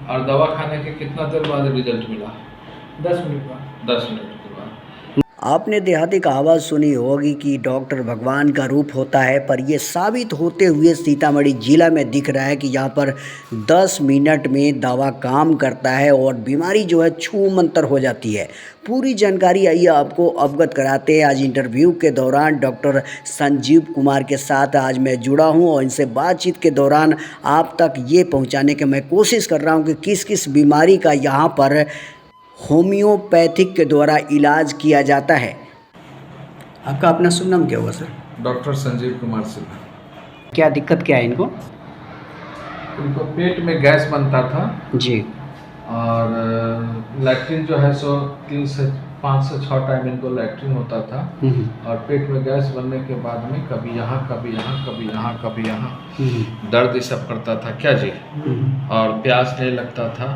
और दवा खाने के कितना देर बाद रिजल्ट मिला? 10 मिनट बाद। 10 मिनट के बाद। आपने देहाती कहावत सुनी होगी कि डॉक्टर भगवान का रूप होता है, पर ये साबित होते हुए सीतामढ़ी जिला में दिख रहा है कि यहाँ पर 10 मिनट में दवा काम करता है और बीमारी जो है छू मंतर हो जाती है। पूरी जानकारी आइए आपको अवगत कराते हैं। आज इंटरव्यू के दौरान डॉक्टर संजीव कुमार के साथ आज मैं जुड़ा हूँ और इनसे बातचीत के दौरान आप तक ये पहुँचाने की मैं कोशिश कर रहा हूँ कि किस किस बीमारी का यहाँ पर होम्योपैथिक के द्वारा इलाज किया जाता है। आपका अपना शुभ नाम क्या हुआ सर? डॉक्टर संजीव कुमार सिन्हा। क्या दिक्कत क्या है इनको? इनको पेट में गैस बनता था जी। और लैट्रिन जो है सो 3 से 5 से 6 टाइम इनको लैट्रिन होता था। और पेट में गैस बनने के बाद में कभी यहाँ कभी यहाँ कभी यहाँ कभी यहाँ दर्द ये सब करता था क्या जी। और प्यास नहीं लगता था।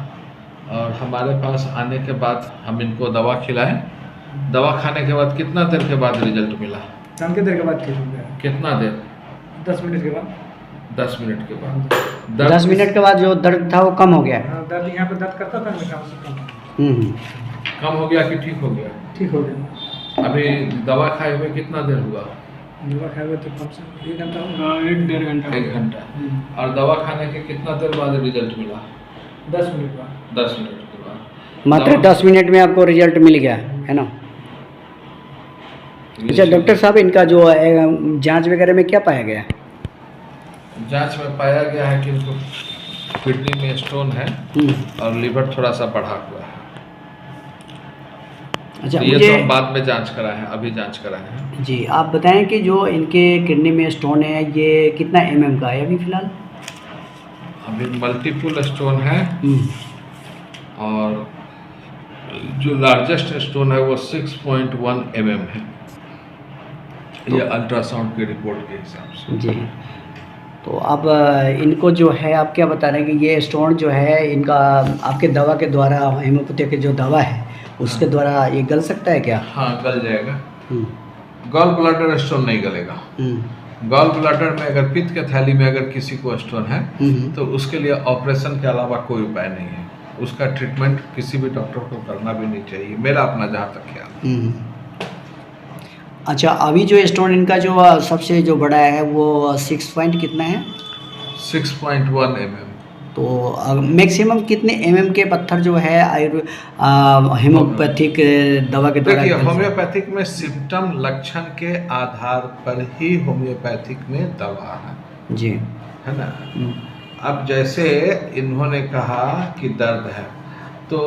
और हमारे पास आने के बाद हम इनको दवा खिलाएं। दवा खाने के बाद कितना देर के बाद रिजल्ट मिला? शाम के देर के बाद ठीक हो गया। कितना देर? 10 मिनट के बाद। 10 मिनट के बाद। 10 मिनट के बाद जो दर्द था वो कम हो गया? हाँ, दर्द यहाँ पे दर्द करता था, मेरे कम कम हो गया कि ठीक हो गया? ठीक हो गया। अभी दवा खाए हुए कितना देर हुआ? दवा खाए हुए तो कम से 1 घंटा होगा। 1-1.5 घंटा। 1 घंटा। और दवा खाने के कितना देर बाद रिजल्ट मिला? 10 मिनट बाद। 10 मिनट के बाद। मात्र 10 मिनट में आपको रिजल्ट मिल गया है ना? अच्छा डॉक्टर साहब, इनका जो जांच वगैरह में क्या पाया गया? जांच में पाया गया है कि इनको किडनी में स्टोन है और लीवर थोड़ा सा बढ़ा हुआ है। अच्छा, तो ये तो हम बाद में जांच कराए हैं, अभी जांच कराए हैं। जी, आप बताएं कि जो इनके किडनी में स्टोन है ये कितना mm का है अभी फिलहाल? अभी मल्टीपल स्टोन है और जो लार्जेस्ट स्टोन है वो 6.1 mm है। ये अल्ट्रासाउंड की रिपोर्ट के हिसाब से। जी, तो अब इनको जो है आप क्या बता रहे हैं कि ये स्टोन जो है इनका आपके दवा के द्वारा, होम्योपैथी की जो दवा है उसके द्वारा ये गल सकता है क्या? हाँ, गल जाएगा। गॉल ब्लैडर स्टोन नहीं गलेगा। गॉल ब्लैडर में अगर पित्त के थैली में अगर किसी को स्टोन है तो उसके लिए ऑपरेशन के अलावा कोई उपाय नहीं है। उसका ट्रीटमेंट किसी भी डॉक्टर को करना भी नहीं चाहिए, मेरा अपना जहाँ तक ख्याल। अच्छा, अभी जो स्टोन इनका जो सबसे जो बड़ा है वो 6 पॉइंट कितना है? 6.1 mm। तो मैक्सिमम कितने mm के पत्थर जो है होम्योपैथिक दवा के द्वारा? देखिए, होम्योपैथिक में सिम्टम लक्षण के आधार पर ही होम्योपैथिक में दवा है जी, है ना। अब जैसे इन्होंने कहा कि दर्द है तो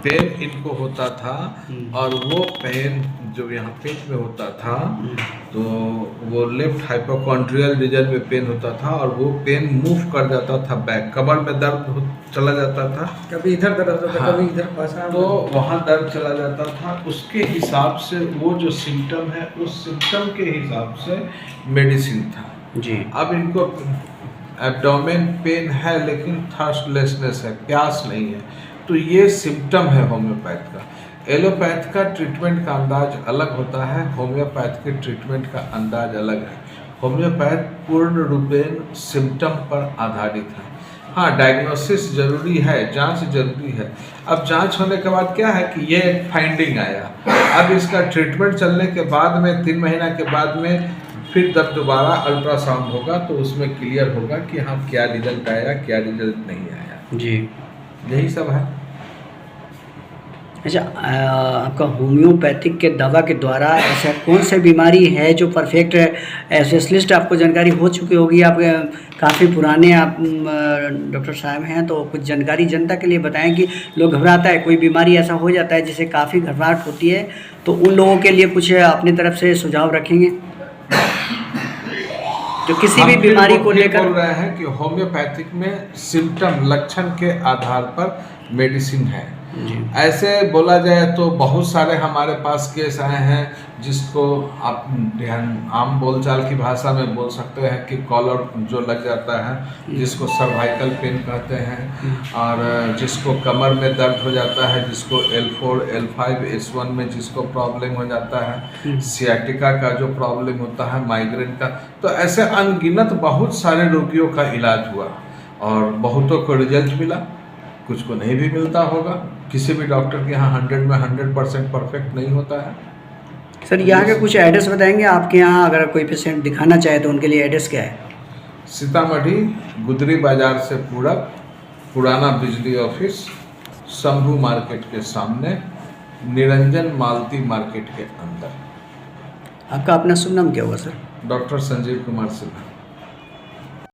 पेन इनको होता था और वो पेन जो यहाँ पेट में होता था तो वो लेफ्ट हाइपोकॉन्ड्रियल रीजन में पेन होता था और वो पेन मूव कर जाता था बैक, कमर में दर्द चला जाता था, कभी इधर दर्द होता था, हाँ, कभी इधर पासा, तो वहाँ दर्द चला जाता था। उसके हिसाब से वो जो सिम्टम है उस सिम्टम के हिसाब से मेडिसिन था जी। अब इनको एब्डोमेन पेन है लेकिन थर्स्टलेसनेस है, प्यास नहीं है, तो ये सिम्टम है होम्योपैथ का। एलोपैथ का ट्रीटमेंट का अंदाज अलग होता है, होम्योपैथ के ट्रीटमेंट का अंदाज अलग है। होम्योपैथ पूर्ण रूपेण सिम्टम पर आधारित है। हाँ, डायग्नोसिस जरूरी है, जांच जरूरी है। अब जांच होने के बाद क्या है कि ये फाइंडिंग आया, अब इसका ट्रीटमेंट चलने के बाद में 3 महीना के बाद में फिर जब दोबारा अल्ट्रासाउंड होगा तो उसमें क्लियर होगा कि हाँ क्या रिजल्ट आया, क्या रिजल्ट नहीं आया जी। यही सब है। अच्छा, आपका होम्योपैथिक के दवा के द्वारा ऐसा कौन सी बीमारी है जो परफेक्ट स्पेशलिस्ट आपको जानकारी हो चुकी होगी? आप काफ़ी पुराने आप डॉक्टर साहब हैं, तो कुछ जानकारी जनता के लिए बताएं कि लोग घबराता है, कोई बीमारी ऐसा हो जाता है जिससे काफ़ी घबराहट होती है, तो उन लोगों के लिए कुछ अपनी तरफ से सुझाव रखेंगे जो किसी भी बीमारी को लेकर? बोल रहे हैं कि होम्योपैथिक में सिम्टम लक्षण के आधार पर मेडिसिन है। ऐसे बोला जाए तो बहुत सारे हमारे पास केस आए हैं जिसको आप आम बोलचाल की भाषा में बोल सकते हैं कि कॉलर जो लग जाता है, जिसको सर्वाइकल पेन कहते हैं, और जिसको कमर में दर्द हो जाता है, जिसको L4, L5, S1 में जिसको प्रॉब्लम हो जाता है, सियाटिका का जो प्रॉब्लम होता है, माइग्रेन का, तो ऐसे अनगिनत बहुत सारे रोगियों का इलाज हुआ और बहुतों को रिजल्ट मिला, कुछ को नहीं भी मिलता होगा। किसी भी डॉक्टर के यहाँ 100 में 100% परफेक्ट नहीं होता है। सर यहाँ के कुछ एड्रेस बताएंगे आपके यहाँ, अगर कोई पेशेंट दिखाना चाहे तो उनके लिए एड्रेस क्या है? सीतामढ़ी गुदरी बाजार से पूरब, पुराना बिजली ऑफिस, शंभू मार्केट के सामने, निरंजन मालती मार्केट के अंदर। आपका अपना शुभ नाम क्या हुआ सर? डॉक्टर संजीव कुमार सिन्हा।